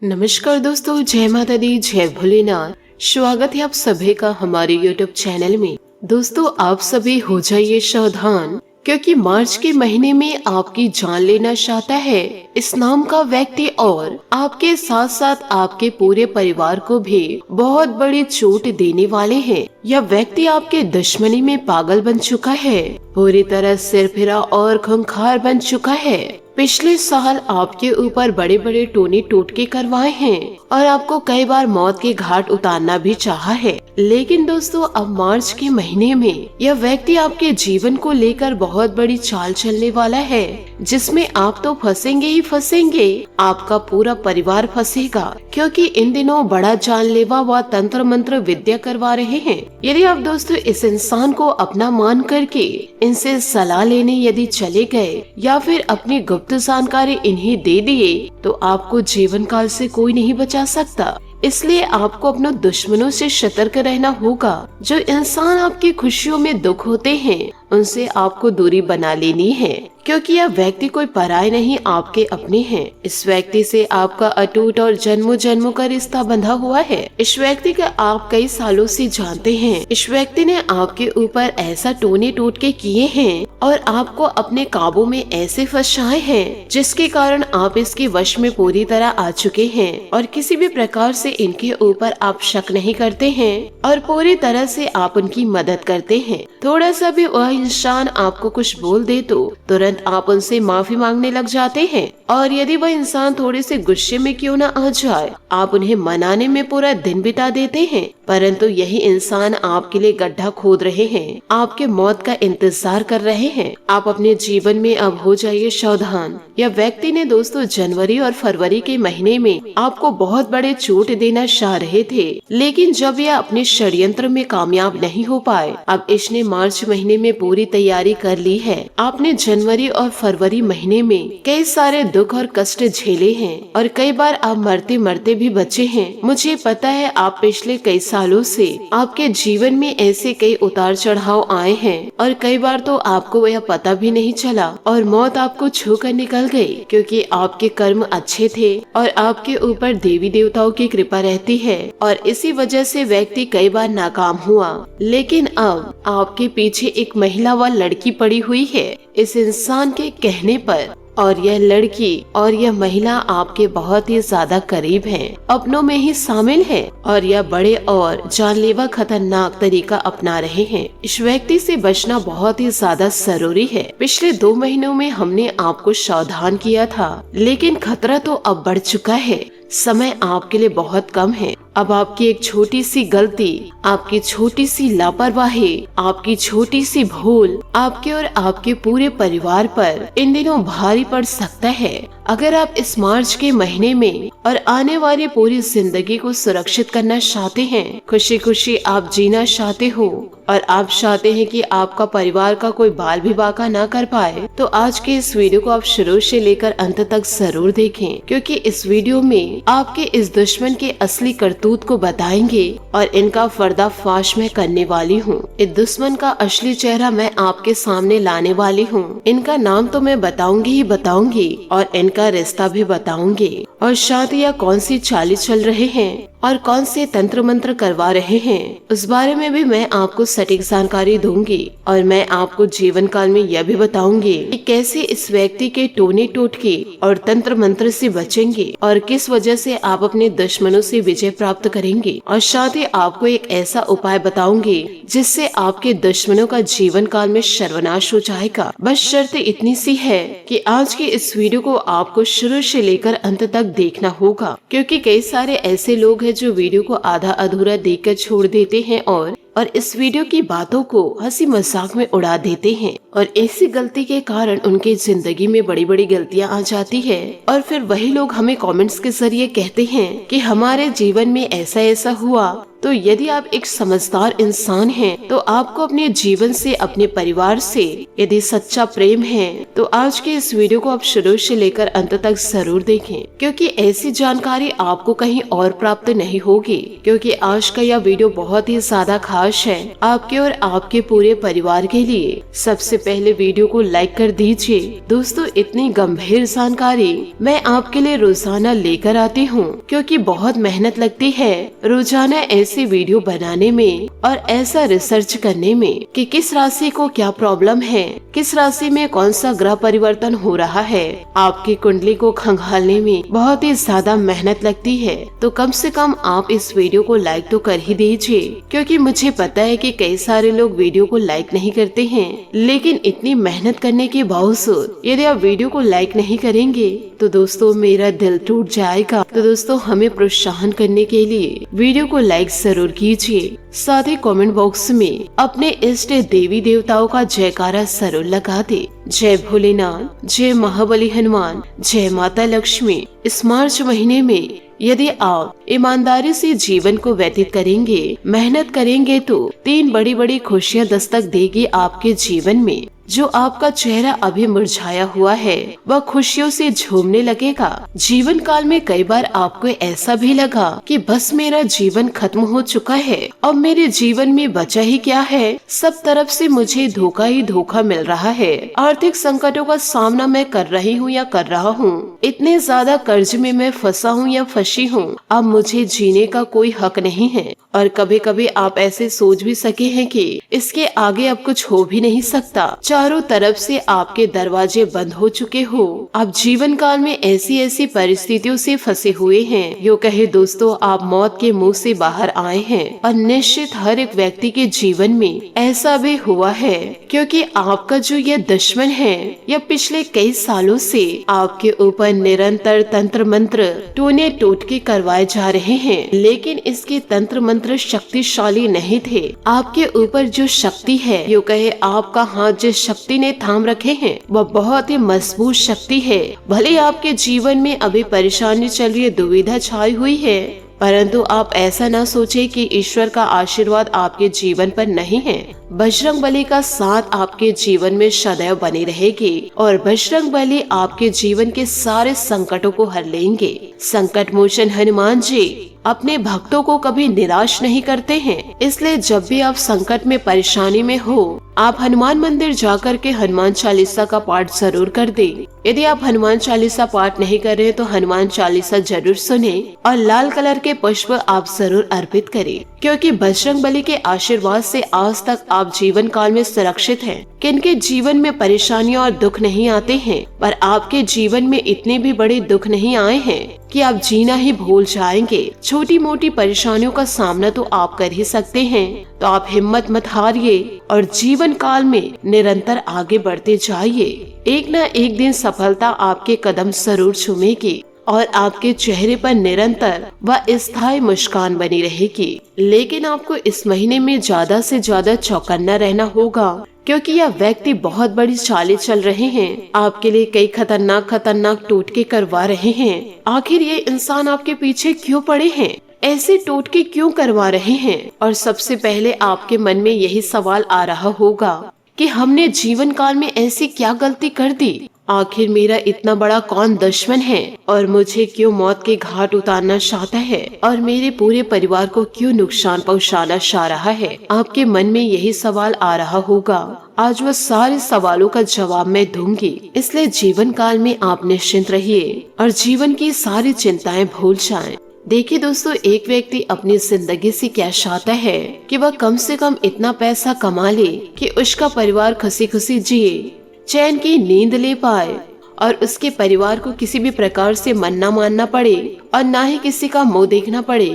नमस्कार दोस्तों, जय माता दी, जय भोलेनाथ। स्वागत है आप सभी का हमारे YouTube चैनल में। दोस्तों, आप सभी हो जाइए सावधान, क्योंकि मार्च के महीने में आपकी जान लेना चाहता है इस नाम का व्यक्ति और आपके साथ साथ आपके पूरे परिवार को भी बहुत बड़ी चोट देने वाले हैं। यह व्यक्ति आपके दुश्मनी में पागल बन चुका है, पूरी तरह सिरफिरा और खूंखार बन चुका है। पिछले साल आपके ऊपर बड़े बड़े टोने टोटके करवाए हैं और आपको कई बार मौत के घाट उतारना भी चाहा है। लेकिन दोस्तों, अब मार्च के महीने में यह व्यक्ति आपके जीवन को लेकर बहुत बड़ी चाल चलने वाला है, जिसमें आप तो फंसेंगे ही फंसेंगे, आपका पूरा परिवार फंसेगा, क्योंकि इन दिनों बड़ा जानलेवा व तंत्र मंत्र विद्या करवा रहे हैं। यदि आप दोस्तों इस इंसान को अपना मान करके इनसे सलाह लेने यदि चले गए या फिर अपनी गुप्त जानकारी इन्हें दे दिए, तो आपको जीवन काल से कोई नहीं बचा सकता। इसलिए आपको अपने दुश्मनों से सतर्क रहना होगा। जो इंसान आपकी खुशियों में दुख होते हैं, उनसे आपको दूरी बना लेनी है, क्योंकि यह व्यक्ति कोई पराये नहीं, आपके अपने हैं। इस व्यक्ति से आपका अटूट और जन्मों जन्मों का रिश्ता बंधा हुआ है। इस व्यक्ति को आप कई सालों से जानते हैं। इस व्यक्ति ने आपके ऊपर ऐसा टोने टोटके किए हैं और आपको अपने काबू में ऐसे फंसाए हैं, जिसके कारण आप इसके वश में पूरी तरह आ चुके हैं और किसी भी प्रकार से इनके ऊपर आप शक नहीं करते हैं और पूरी तरह से आप उनकी मदद करते हैं। थोड़ा सा भी वह इंसान आपको कुछ बोल दे तो तुरंत आप उनसे माफी मांगने लग जाते हैं, और यदि वह इंसान थोड़े से गुस्से में क्यों न आ जाए, आप उन्हें मनाने में पूरा दिन बिता देते हैं। परंतु यही इंसान आपके लिए गड्ढा खोद रहे हैं, आपके मौत का इंतजार कर रहे हैं। आप अपने जीवन में अब हो जाइए सावधान। यह व्यक्ति ने दोस्तों जनवरी और फरवरी के महीने में आपको बहुत बड़े चोट देना चाह रहे थे, लेकिन जब यह अपने षड्यंत्र में कामयाब नहीं हो पाए, अब इसने मार्च महीने में पूरी तैयारी कर ली है। आपने जनवरी और फरवरी महीने में कई सारे दुख और कष्ट झेले हैं और कई बार आप मरते मरते भी बचे हैं। मुझे पता है आप पिछले कई सालों से आपके जीवन में ऐसे कई उतार चढ़ाव आए हैं और कई बार तो आपको यह पता भी नहीं चला और मौत आपको छू कर निकल गई, क्योंकि आपके कर्म अच्छे थे और आपके ऊपर देवी देवताओं की कृपा रहती है, और इसी वजह से व्यक्ति कई बार नाकाम हुआ। लेकिन अब आपके पीछे एक महिला व लड़की पड़ी हुई है इस इंसान के कहने पर, और यह लड़की और यह महिला आपके बहुत ही ज्यादा करीब हैं, अपनों में ही शामिल है, और यह बड़े और जानलेवा खतरनाक तरीका अपना रहे हैं। इस व्यक्ति से बचना बहुत ही ज्यादा जरूरी है। पिछले 2 महीनों में हमने आपको सावधान किया था, लेकिन खतरा तो अब बढ़ चुका है। समय आपके लिए बहुत कम है। अब आपकी एक छोटी सी गलती, आपकी छोटी सी लापरवाही, आपकी छोटी सी भूल आपके और आपके पूरे परिवार पर इन दिनों भारी पड़ सकता है। अगर आप इस मार्च के महीने में और आने वाली पूरी जिंदगी को सुरक्षित करना चाहते हैं, खुशी खुशी आप जीना चाहते हो और आप चाहते हैं कि आपका परिवार का कोई बाल भी बाका ना कर पाए, तो आज के इस वीडियो को आप शुरू से लेकर अंत तक जरूर देखें, क्योंकि इस वीडियो में आपके इस दुश्मन के असली करतूत को बताएंगे और इनका पर्दाफाश मैं करने वाली हूँ। इस दुश्मन का असली चेहरा मैं आपके सामने लाने वाली हूँ। इनका नाम तो मैं बताऊंगी ही बताऊंगी और इनका रिश्ता भी बताऊंगी, और साथ ही कौन सी चालें चल रहे हैं और कौन से तंत्र मंत्र करवा रहे हैं, उस बारे में भी मैं आपको सटीक जानकारी दूंगी। और मैं आपको जीवन काल में यह भी बताऊंगी कि कैसे इस व्यक्ति के टोने टोटके और तंत्र मंत्र से बचेंगे और किस वजह से आप अपने दुश्मनों से विजय प्राप्त करेंगे। और साथ ही आपको एक ऐसा उपाय बताऊंगी जिससे आपके दुश्मनों का जीवन काल में सर्वनाश हो जाएगा। बस शर्त इतनी सी है कि आज की इस वीडियो को आपको शुरू से लेकर अंत तक देखना होगा, क्योंकि कई सारे ऐसे लोग हैं जो वीडियो को आधा अधूरा देखकर छोड़ देते हैं और इस वीडियो की बातों को हंसी मजाक में उड़ा देते हैं, और ऐसी गलती के कारण उनके जिंदगी में बड़ी बड़ी गलतियां आ जाती है। और फिर वही लोग हमें कमेंट्स के जरिए कहते हैं कि हमारे जीवन में ऐसा ऐसा हुआ तो यदि आप एक समझदार इंसान हैं, तो आपको अपने जीवन से, अपने परिवार से यदि सच्चा प्रेम है तो आज के इस वीडियो को आप शुरू से लेकर अंत तक जरूर देखें, क्योंकि ऐसी जानकारी आपको कहीं और प्राप्त नहीं होगी। क्योंकि आज का यह वीडियो बहुत ही ज्यादा खास है आपके और आपके पूरे परिवार के लिए। सबसे पहले वीडियो को लाइक कर दीजिए। दोस्तों, इतनी गंभीर जानकारी मैं आपके लिए रोजाना लेकर आती हूँ, क्योंकि बहुत मेहनत लगती है रोजाना ऐसी वीडियो बनाने में और ऐसा रिसर्च करने में कि किस राशि को क्या प्रॉब्लम है, किस राशि में कौन सा ग्रह परिवर्तन हो रहा है। आपकी कुंडली को खंगालने में बहुत ही ज्यादा मेहनत लगती है, तो कम से कम आप इस वीडियो को लाइक तो कर ही दीजिए। क्योंकि मुझे पता है कि कई सारे लोग वीडियो को लाइक नहीं करते हैं, लेकिन इतनी मेहनत करने के बावजूद यदि आप वीडियो को लाइक नहीं करेंगे तो दोस्तों मेरा दिल टूट जाएगा। तो दोस्तों, हमें प्रोत्साहन करने के लिए वीडियो को लाइक जरूर कीजिए। साथ ही कमेंट बॉक्स में अपने इष्ट देवी देवताओं का जयकारा जरूर लगा दे। जय भोलेनाथ, जय महाबली हनुमान, जय माता लक्ष्मी। इस मार्च महीने में यदि आप ईमानदारी से जीवन को व्यतीत करेंगे, मेहनत करेंगे, तो 3 बड़ी बड़ी खुशियां दस्तक देगी आपके जीवन में। जो आपका चेहरा अभी मुरझाया हुआ है वह खुशियों से झूमने लगेगा। जीवन काल में कई बार आपको ऐसा भी लगा कि बस मेरा जीवन खत्म हो चुका है, अब मेरे जीवन में बचा ही क्या है, सब तरफ से मुझे धोखा ही धोखा मिल रहा है। आर्थिक संकटों का सामना मैं कर रही हूँ या कर रहा हूँ, इतने ज्यादा कर्ज में मैं फंसा हूँ या फंसी हूँ, अब मुझे जीने का कोई हक नहीं है। और कभी कभी आप ऐसे सोच भी सके हैं कि इसके आगे अब कुछ हो भी नहीं सकता, चारों तरफ से आपके दरवाजे बंद हो चुके हो। आप जीवन काल में ऐसी ऐसी परिस्थितियों से फंसे हुए हैं, यो कहे दोस्तों आप मौत के मुंह से बाहर आए हैं। और निश्चित हर एक व्यक्ति के जीवन में ऐसा भी हुआ है, क्योंकि आपका जो ये दुश्मन है यह पिछले कई सालों से आपके ऊपर निरंतर तंत्र मंत्र टोने टोटके करवाए जा रहे हैं, लेकिन इसके तंत्र मंत्र शक्तिशाली नहीं थे। आपके ऊपर जो शक्ति है, यो कहे आपका हाथ जिस शक्ति ने थाम रखे हैं वह बहुत ही मजबूत शक्ति है। भले आपके जीवन में अभी परेशानी चल रही है, दुविधा छाई हुई है, परंतु आप ऐसा ना सोचे कि ईश्वर का आशीर्वाद आपके जीवन पर नहीं है। बजरंगबली का साथ आपके जीवन में सदैव बनी रहेगी और बजरंगबली आपके जीवन के सारे संकटों को हर लेंगे। संकट मोचन हनुमान जी अपने भक्तों को कभी निराश नहीं करते हैं, इसलिए जब भी आप संकट में परेशानी में हो, आप हनुमान मंदिर जाकर के हनुमान चालीसा का पाठ जरूर कर दें। यदि आप हनुमान चालीसा पाठ नहीं कर रहे तो हनुमान चालीसा जरूर सुने और लाल कलर के पुष्प आप जरूर अर्पित करें, क्योंकि बजरंगबली के आशीर्वाद से आज तक आप जीवन काल में सुरक्षित हैं। किनके जीवन में परेशानियां और दुख नहीं आते हैं, पर आपके जीवन में इतने भी बड़े दुख नहीं आए हैं कि आप जीना ही भूल जाएंगे। छोटी मोटी परेशानियों का सामना तो आप कर ही सकते हैं, तो आप हिम्मत मत हारिए और जीवन काल में निरंतर आगे बढ़ते जाइए। एक न एक दिन सफलता आपके कदम जरूर चूमेगी और आपके चेहरे पर निरंतर व स्थायी मुस्कान बनी रहेगी। लेकिन आपको इस महीने में ज्यादा से ज्यादा चौकन्ना रहना होगा, क्योंकि यह व्यक्ति बहुत बड़ी चालें चल रहे हैं, आपके लिए कई खतरनाक टोटके करवा रहे हैं। आखिर ये इंसान आपके पीछे क्यों पड़े हैं, ऐसे टोटके क्यों करवा रहे हैं? और सबसे पहले आपके मन में यही सवाल आ रहा होगा कि हमने जीवन काल में ऐसी क्या गलती कर दी, आखिर मेरा इतना बड़ा कौन दुश्मन है और मुझे क्यों मौत के घाट उतारना चाहता है और मेरे पूरे परिवार को क्यों नुकसान पहुंचाना चाह रहा है। आपके मन में यही सवाल आ रहा होगा। आज वह सारे सवालों का जवाब मैं दूंगी, इसलिए जीवन काल में आप निश्चिंत रहिए और जीवन की सारी चिंताएं भूल जाएं। देखिए दोस्तों, एक व्यक्ति अपनी जिंदगी से क्या चाहता है कि वह कम से कम इतना पैसा कमा ले कि उसका परिवार खुशी खुशी जिए, चैन की नींद ले पाए और उसके परिवार को किसी भी प्रकार से मन्ना मानना पड़े और ना ही किसी का मुंह देखना पड़े।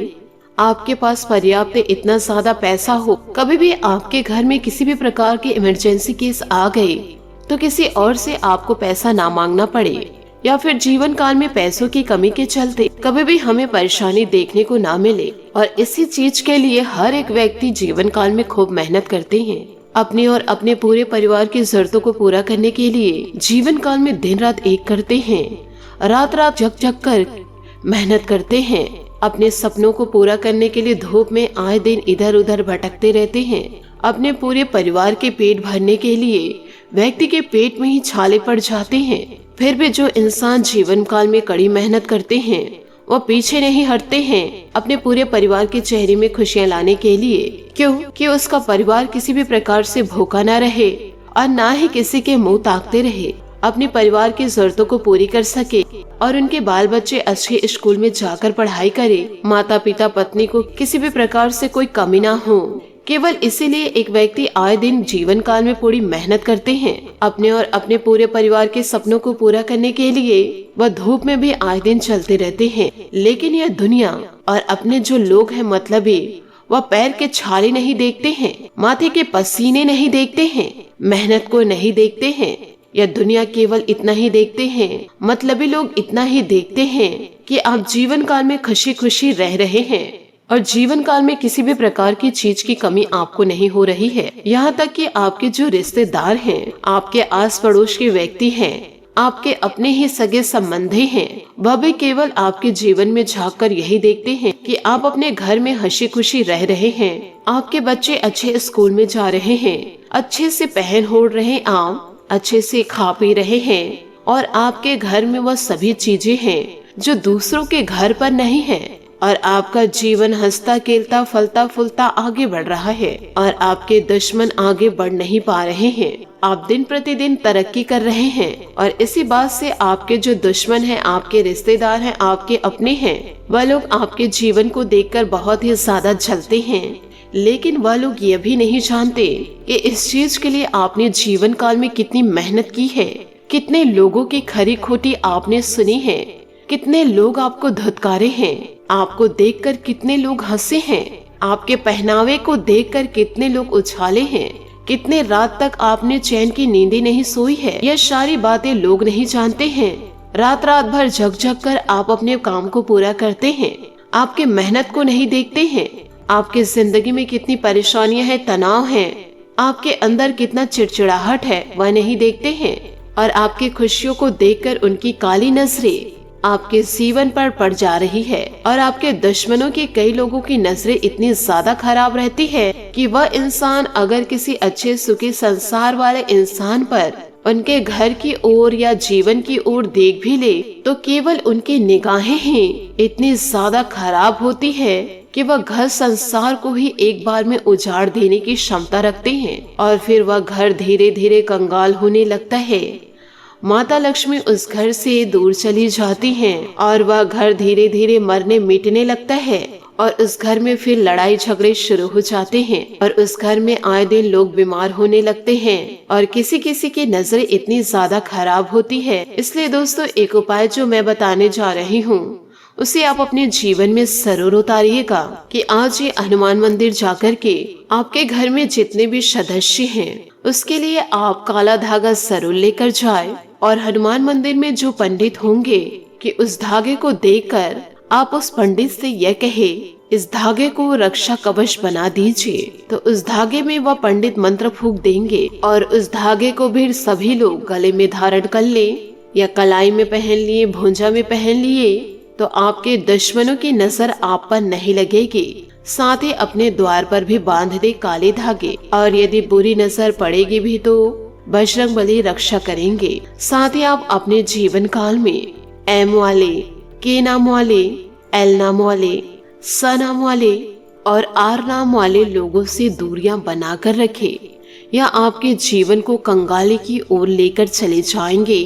आपके पास पर्याप्त इतना ज्यादा पैसा हो, कभी भी आपके घर में किसी भी प्रकार के इमरजेंसी केस आ गए तो किसी और से आपको पैसा ना मांगना पड़े, या फिर जीवन काल में पैसों की कमी के चलते कभी भी हमें परेशानी देखने को ना मिले। और इसी चीज के लिए हर एक व्यक्ति जीवन काल में खूब मेहनत करते हैं, अपने और अपने पूरे परिवार की जरूरतों को पूरा करने के लिए जीवन काल में दिन रात एक करते हैं, रात रात जग जग कर मेहनत करते हैं। अपने सपनों को पूरा करने के लिए धूप में आए दिन इधर उधर भटकते रहते हैं। अपने पूरे परिवार के पेट भरने के लिए व्यक्ति के पेट में ही छाले पड़ जाते हैं। फिर भी जो इंसान जीवन काल में कड़ी मेहनत करते हैं वो पीछे नहीं हटते हैं अपने पूरे परिवार के चेहरे में खुशियां लाने के लिए। क्यों? कि उसका परिवार किसी भी प्रकार से भूखा न रहे और ना ही किसी के मुंह ताकते रहे, अपने परिवार की जरूरतों को पूरी कर सके और उनके बाल बच्चे अच्छे स्कूल में जाकर पढ़ाई करे, माता पिता पत्नी को किसी भी प्रकार से कोई कमी ना हो। केवल इसीलिए एक व्यक्ति आए दिन जीवन काल में पूरी मेहनत करते हैं अपने और अपने पूरे परिवार के सपनों को पूरा करने के लिए। वह धूप में भी आए दिन चलते रहते हैं, लेकिन यह दुनिया और अपने जो लोग हैं मतलबी, वह पैर के छाले नहीं देखते हैं, माथे के पसीने नहीं देखते हैं, मेहनत को नहीं देखते हैं। यह दुनिया केवल इतना ही देखते हैं, मतलबी लोग इतना ही देखते हैं कि आप जीवन काल में खुशी खुशी रह रहे हैं और जीवन काल में किसी भी प्रकार की चीज की कमी आपको नहीं हो रही है। यहाँ तक कि आपके जो रिश्तेदार हैं, आपके आस पड़ोस के व्यक्ति हैं, आपके अपने ही सगे संबंधी हैं, वह भी केवल आपके जीवन में झांककर यही देखते हैं कि आप अपने घर में हंसी खुशी रह रहे हैं, आपके बच्चे अच्छे स्कूल में जा रहे हैं, अच्छे से पहन ओढ़ रहे, आप अच्छे से खा पी रहे हैं और आपके घर में वह सभी चीजें हैं जो दूसरों के घर पर नहीं है और आपका जीवन हंसता खेलता फलता फूलता आगे बढ़ रहा है और आपके दुश्मन आगे बढ़ नहीं पा रहे हैं। आप दिन प्रतिदिन तरक्की कर रहे हैं और इसी बात से आपके जो दुश्मन हैं, आपके रिश्तेदार हैं, आपके अपने हैं, वह लोग आपके जीवन को देखकर बहुत ही ज्यादा जलते हैं। लेकिन वह लोग ये भी नहीं जानते कि इस चीज के लिए आपने जीवन काल में कितनी मेहनत की है, कितने लोगों की खरी खोटी आपने सुनी है, कितने लोग आपको धुतकारे हैं, आपको देखकर कितने लोग हंसे हैं, आपके पहनावे को देखकर कितने लोग उछाले हैं, कितने रात तक आपने चैन की नींदें नहीं सोई है। यह सारी बातें लोग नहीं जानते हैं। रात रात भर जग जग कर आप अपने काम को पूरा करते हैं, आपके मेहनत को नहीं देखते हैं। आपकी जिंदगी में कितनी परेशानियां हैं, तनाव है, आपके अंदर कितना चिड़चिड़ाहट है, वह नहीं देखते हैं और आपकी खुशियों को देखकर उनकी काली नजरें आपके जीवन पर पड़ जा रही है और आपके दुश्मनों की कई लोगों की नजरें इतनी ज्यादा खराब रहती है कि वह इंसान अगर किसी अच्छे सुखी संसार वाले इंसान पर उनके घर की ओर या जीवन की ओर देख भी ले तो केवल उनकी निगाहें ही इतनी ज्यादा खराब होती है कि वह घर संसार को ही एक बार में उजाड़ देने की क्षमता रखते हैं और फिर वह घर धीरे धीरे कंगाल होने लगता है। माता लक्ष्मी उस घर से दूर चली जाती हैं और वह घर धीरे धीरे मरने मिटने लगता है और उस घर में फिर लड़ाई झगड़े शुरू हो जाते हैं और उस घर में आए दिन लोग बीमार होने लगते हैं और किसी किसी की नजरें इतनी ज्यादा खराब होती है। इसलिए दोस्तों, एक उपाय जो मैं बताने जा रही हूँ उसे आप अपने जीवन में जरूर उतारिएगा कि आज ही हनुमान मंदिर जाकर के आपके घर में जितने भी सदस्य हैं उसके लिए आप काला धागा जरूर लेकर जाए और हनुमान मंदिर में जो पंडित होंगे कि उस धागे को देखकर आप उस पंडित से यह कहे, इस धागे को रक्षा कवच बना दीजिए। तो उस धागे में वह पंडित मंत्र फूंक देंगे और उस धागे को भी सभी लोग गले में धारण कर ले या कलाई में पहन लिए, भुजा में पहन लिए तो आपके दुश्मनों की नजर आप पर नहीं लगेगी। साथ ही अपने द्वार पर भी बांध दे काले धागे और यदि बुरी नजर पड़ेगी भी तो बजरंगबली रक्षा करेंगे। साथ ही आप अपने जीवन काल में एम वाले, के नाम वाले, एल नाम वाले, स नाम वाले और आर नाम वाले लोगों से दूरियां बनाकर रखे या आपके जीवन को कंगाली की ओर लेकर चले जाएंगे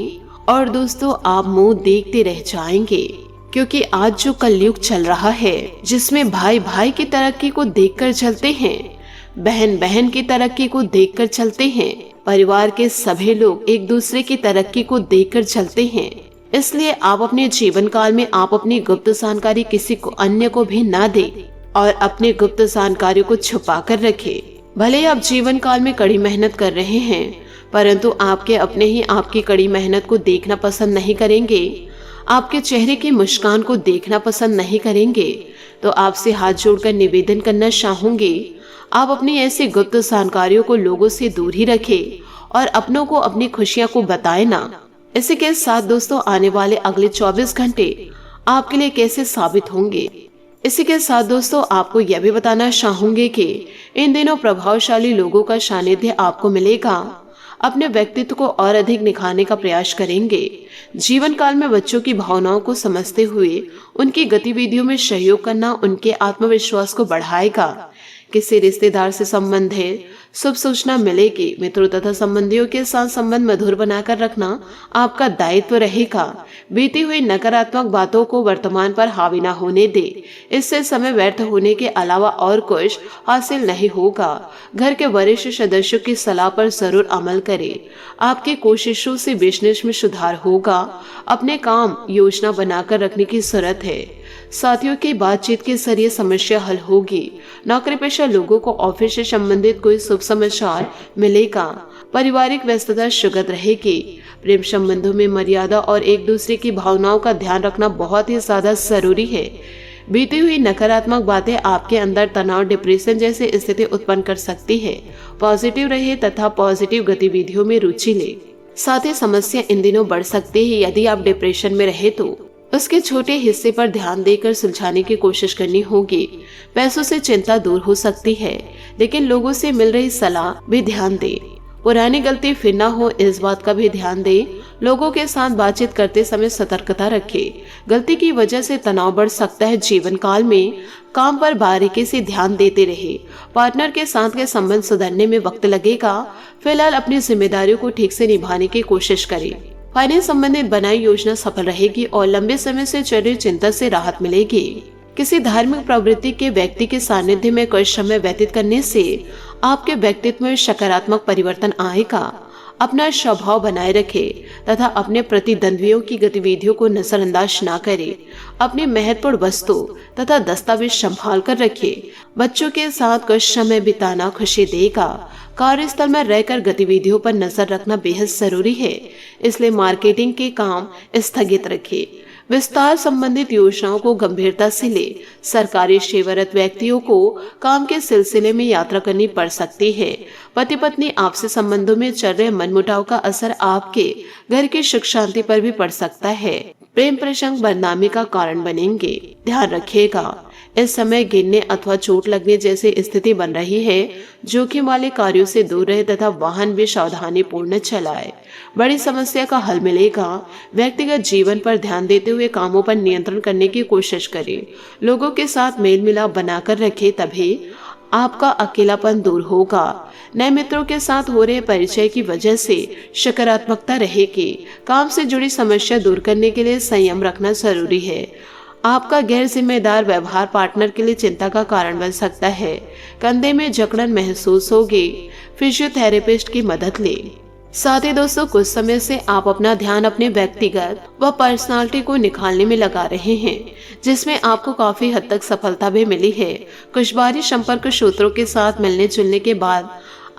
और दोस्तों आप मुंह देखते रह जाएंगे। क्योंकि आज जो कलयुग चल रहा है जिसमें भाई भाई की तरक्की को देखकर चलते हैं, बहन बहन की तरक्की को देखकर चलते हैं, परिवार के सभी लोग एक दूसरे की तरक्की को देखकर चलते हैं। इसलिए आप अपने जीवन काल में आप अपनी गुप्त जानकारी किसी को अन्य को भी ना दे और अपने गुप्त जानकारी को छुपा कर रखे। भले ही आप जीवन काल में कड़ी मेहनत कर रहे हैं परंतु आपके अपने ही आपकी कड़ी मेहनत को देखना पसंद नहीं करेंगे, आपके चेहरे की मुस्कान को देखना पसंद नहीं करेंगे। तो आपसे हाथ जोड़कर निवेदन करना चाहूंगी, आप अपनी ऐसी गुप्त जानकारियों को लोगों से दूर ही रखें और अपनों को अपनी खुशियां को बताएं ना। इसी के साथ दोस्तों, आने वाले अगले 24 घंटे आपके लिए कैसे साबित होंगे इसी के साथ दोस्तों आपको यह भी बताना चाहूंगी कि इन दिनों प्रभावशाली लोगों का सानिध्य आपको मिलेगा। अपने व्यक्तित्व को और अधिक निखारने का प्रयास करेंगे। जीवन काल में बच्चों की भावनाओं को समझते हुए उनकी गतिविधियों में सहयोग करना उनके आत्मविश्वास को बढ़ाएगा। किसी रिश्तेदार से संबंधित शुभ सूचना मिलेगी। मित्रों तथा संबंधियों के साथ संबंध मधुर बनाकर रखना आपका दायित्व रहेगा। बीती हुई नकारात्मक बातों को वर्तमान पर हावी न होने दे। इससे समय व्यर्थ होने के अलावा और कुछ हासिल नहीं होगा। घर के वरिष्ठ सदस्यों की सलाह पर जरूर अमल करें। आपकी कोशिशों से बिजनेस में सुधार होगा। अपने काम योजना बनाकर रखने की जरूरत है। साथियों की बातचीत के जरिए समस्या हल होगी। नौकरी पेशा लोगों को ऑफिस से संबंधित कोई शुभ समाचार मिलेगा। पारिवारिक व्यस्तता सुगत रहेगी। प्रेम संबंधों में मर्यादा और एक दूसरे की भावनाओं का ध्यान रखना बहुत ही ज्यादा जरूरी है। बीती हुई नकारात्मक बातें आपके अंदर तनाव, डिप्रेशन जैसी स्थिति उत्पन्न कर सकती है। पॉजिटिव रहे तथा पॉजिटिव गतिविधियों में रुचि ले। साथ ही समस्या इन दिनों बढ़ सकती है। यदि आप डिप्रेशन में रहे तो उसके छोटे हिस्से पर ध्यान देकर सुलझाने की कोशिश करनी होगी। पैसों से चिंता दूर हो सकती है, लेकिन लोगों से मिल रही सलाह भी ध्यान दे। पुरानी गलती फिर ना हो, इस बात का भी ध्यान दे। लोगों के साथ बातचीत करते समय सतर्कता रखें। गलती की वजह से तनाव बढ़ सकता है। जीवन काल में काम पर बारीकी से ध्यान देते रहे। पार्टनर के साथ के संबंध सुधरने में वक्त लगेगा। फिलहाल अपनी जिम्मेदारियों को ठीक से निभाने की कोशिश करें। फाइनेंस संबंधित बनाई योजना सफल रहेगी और लंबे समय से चल रही चिंता से राहत मिलेगी। किसी धार्मिक प्रवृत्ति के व्यक्ति के सानिध्य में कुछ समय व्यतीत करने से आपके व्यक्तित्व में सकारात्मक परिवर्तन आएगा। अपना स्वभाव बनाए रखें तथा अपने प्रतिद्वंद्वियों की गतिविधियों को नजरअंदाज न करें। अपनी महत्वपूर्ण वस्तु तथा दस्तावेज संभाल कर रखें। बच्चों के साथ कुछ समय बिताना खुशी देगा। कार्यस्थल में रहकर गतिविधियों पर नजर रखना बेहद जरूरी है, इसलिए मार्केटिंग के काम स्थगित रखें। विस्तार संबंधित योजनाओं को गंभीरता से ले। सरकारी सेवारत व्यक्तियों को काम के सिलसिले में यात्रा करनी पड़ सकती है। पति पत्नी आपसी संबंधों में चल रहे मनमुटाव का असर आपके घर की सुख शांति पर भी पड़ सकता है। प्रेम प्रसंग बदनामी का कारण बनेंगे। ध्यान रखिएगा, इस समय गिरने अथवा चोट लगने जैसी स्थिति बन रही है। जोखिम वाले कार्यों से दूर रहे तथा वाहन भी सावधानी पूर्ण चलाए। बड़ी समस्या का हल मिलेगा। व्यक्तिगत जीवन पर ध्यान देते हुए कामों पर नियंत्रण करने की कोशिश करें। लोगों के साथ मेल मिलाप बनाकर रखें, तभी आपका अकेलापन दूर होगा। नए मित्रों के साथ हो रहे परिचय की वजह से सकारात्मकता रहेगी। काम से जुड़ी समस्या दूर करने के लिए संयम रखना जरूरी है। आपका गैर जिम्मेदार व्यवहार पार्टनर के लिए चिंता का कारण बन सकता है। कंधे में जकड़न महसूस होगी। फिजियोथेरेपिस्ट की मदद लें। साथ ही दोस्तों, कुछ समय से आप अपना ध्यान अपने व्यक्तिगत व पर्सनालिटी को निखारने में लगा रहे हैं, जिसमें आपको काफी हद तक सफलता भी मिली है। कुछ बारी संपर्क सूत्रों के साथ मिलने जुलने के बाद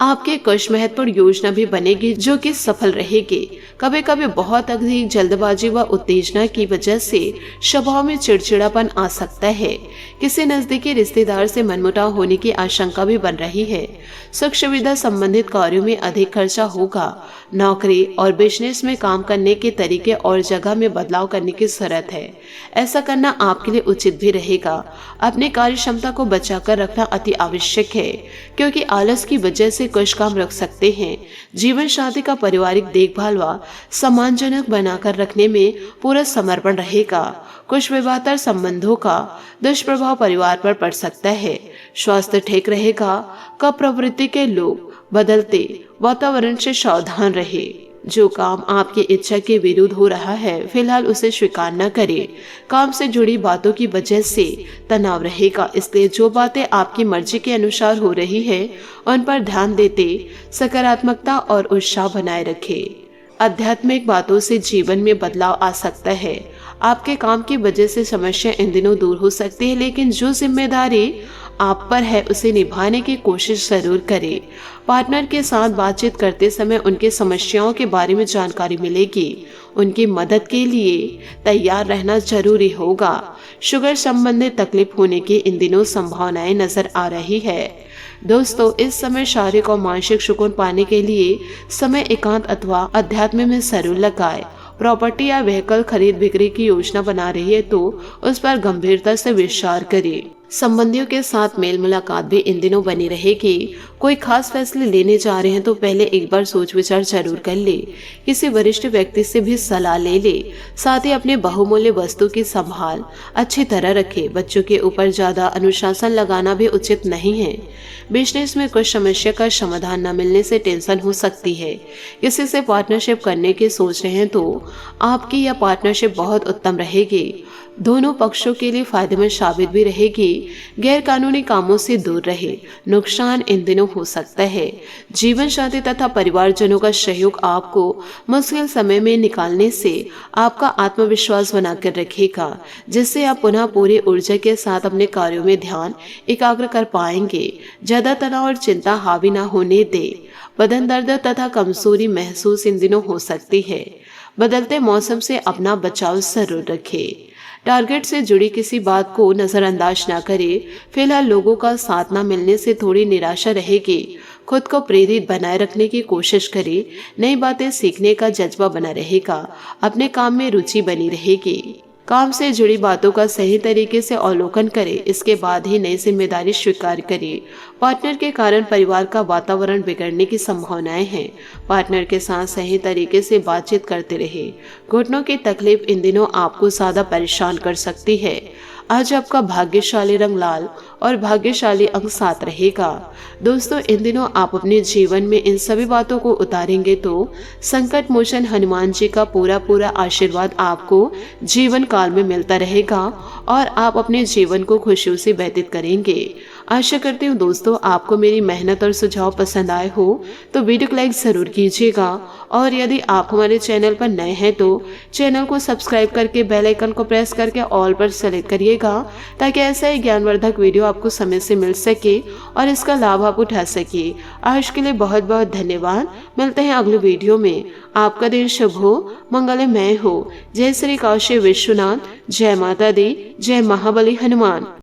आपके कुछ महत्वपूर्ण योजना भी बनेगी, जो कि सफल रहेगी। कभी कभी बहुत अधिक जल्दबाजी व उत्तेजना की वजह से स्वभाव में चिड़चिड़ापन आ सकता है। किसी नजदीकी रिश्तेदार से मनमुटाव होने की आशंका भी बन रही है। सुख सुविधा संबंधित कार्यों में अधिक खर्चा होगा। नौकरी और बिजनेस में काम करने के तरीके और जगह में बदलाव करने की जरूरत है। ऐसा करना आपके लिए उचित भी रहेगा। अपनी कार्य क्षमता को बचाकर रखना अति आवश्यक है, क्योंकि आलस की वजह से कुछ काम रख सकते हैं। जीवन साथी का पारिवारिक देखभाल व सम्मानजनक बनाकर रखने में पूरा समर्पण रहेगा। कुछ विवाहतर संबंधों का दुष्प्रभाव परिवार पर पड़ सकता है। स्वास्थ्य ठीक रहेगा। कब प्रवृत्ति के लोग बदलते वातावरण से सावधान रहे। जो काम आपकी इच्छा के विरुद्ध हो रहा है, फिलहाल उसे स्वीकार न करें। काम से जुड़ी बातों की वजह से तनाव रहेगा, इसलिए जो बातें आपकी मर्जी के अनुसार हो रही है उन पर ध्यान देते सकारात्मकता और उत्साह बनाए रखें। आध्यात्मिक बातों से जीवन में बदलाव आ सकता है। आपके काम की वजह से समस्या इन दिनों दूर हो सकती है, लेकिन जो जिम्मेदारी आप पर है उसे निभाने की कोशिश जरूर करें। पार्टनर के साथ बातचीत करते समय उनकी समस्याओं के बारे में जानकारी मिलेगी। उनकी मदद के लिए तैयार रहना जरूरी होगा। शुगर संबंधित तकलीफ होने की इन दिनों संभावनाएं नजर आ रही है। दोस्तों, इस समय शारीरिक और मानसिक सुकून पाने के लिए समय एकांत अथवा अध्यात्म में जरूर लगाएं प्रॉपर्टी या व्हीकल खरीद बिक्री की योजना बना रही है तो उस पर गंभीरता से विचार करें। संबंधियों के साथ मेल मुलाकात भी इन दिनों बनी रहेगी। कोई खास फैसले लेने जा रहे हैं तो पहले एक बार सोच विचार जरूर कर ले। किसी वरिष्ठ व्यक्ति से भी सलाह ले ले। साथ ही अपने बहुमूल्य वस्तु की संभाल अच्छी तरह रखे। बच्चों के ऊपर ज्यादा अनुशासन लगाना भी उचित नहीं है। बिजनेस में कुछ समस्या का समाधान न मिलने से टेंशन हो सकती है। किसी से पार्टनरशिप करने की सोच रहे हैं तो आपकी यह पार्टनरशिप बहुत उत्तम रहेगी। दोनों पक्षों के लिए फायदेमंद साबित भी रहेगी। गैर कानूनी कामों से दूर रहे, नुकसान इन दिनों हो सकता है। जीवन साथी तथा परिवारजनों का सहयोग आपको मुश्किल समय में निकालने से आपका आत्मविश्वास बनाकर रखेगा, जिससे आप पुनः पूरी ऊर्जा के साथ अपने कार्यों में ध्यान एकाग्र कर पाएंगे। ज्यादा तनाव और चिंता हावी न होने दे। बदन दर्द तथा कमजोरी महसूस इन दिनों हो सकती है। बदलते मौसम से अपना बचाव जरूर रखें। टारगेट से जुड़ी किसी बात को नजरअंदाज न करें। फिलहाल लोगों का साथ न मिलने से थोड़ी निराशा रहेगी। खुद को प्रेरित बनाए रखने की कोशिश करें। नई बातें सीखने का जज्बा बना रहेगा। अपने काम में रुचि बनी रहेगी। काम से जुड़ी बातों का सही तरीके से अवलोकन करें। इसके बाद ही नई जिम्मेदारी स्वीकार करें। पार्टनर के कारण परिवार का वातावरण बिगड़ने की संभावनाएं हैं। पार्टनर के साथ सही तरीके से बातचीत करते रहे। घुटनों की तकलीफ इन दिनों आपको ज्यादा परेशान कर सकती है। आज आपका भाग्यशाली रंग लाल और भाग्यशाली अंक 7 रहेगा। दोस्तों, इन दिनों आप अपने जीवन में इन सभी बातों को उतारेंगे तो संकट मोचन हनुमान जी का पूरा आशीर्वाद आपको जीवन काल में मिलता रहेगा और आप अपने जीवन को खुशियों से व्यतीत करेंगे। आशा करती हूँ दोस्तों आपको मेरी मेहनत और सुझाव पसंद आए हो तो वीडियो को लाइक जरूर कीजिएगा और यदि आप हमारे चैनल पर नए हैं तो चैनल को सब्सक्राइब करके बेल आइकन को प्रेस करके ऑल पर सेलेक्ट करिएगा ताकि ऐसा ही ज्ञानवर्धक वीडियो आपको समय से मिल सके और इसका लाभ आप उठा सके। आज के लिए बहुत बहुत धन्यवाद। मिलते हैं अगले वीडियो में। आपका दिन शुभ हो, मंगलमय हो। जय श्री काशी विश्वनाथ, जय माता दी, जय महाबली हनुमान।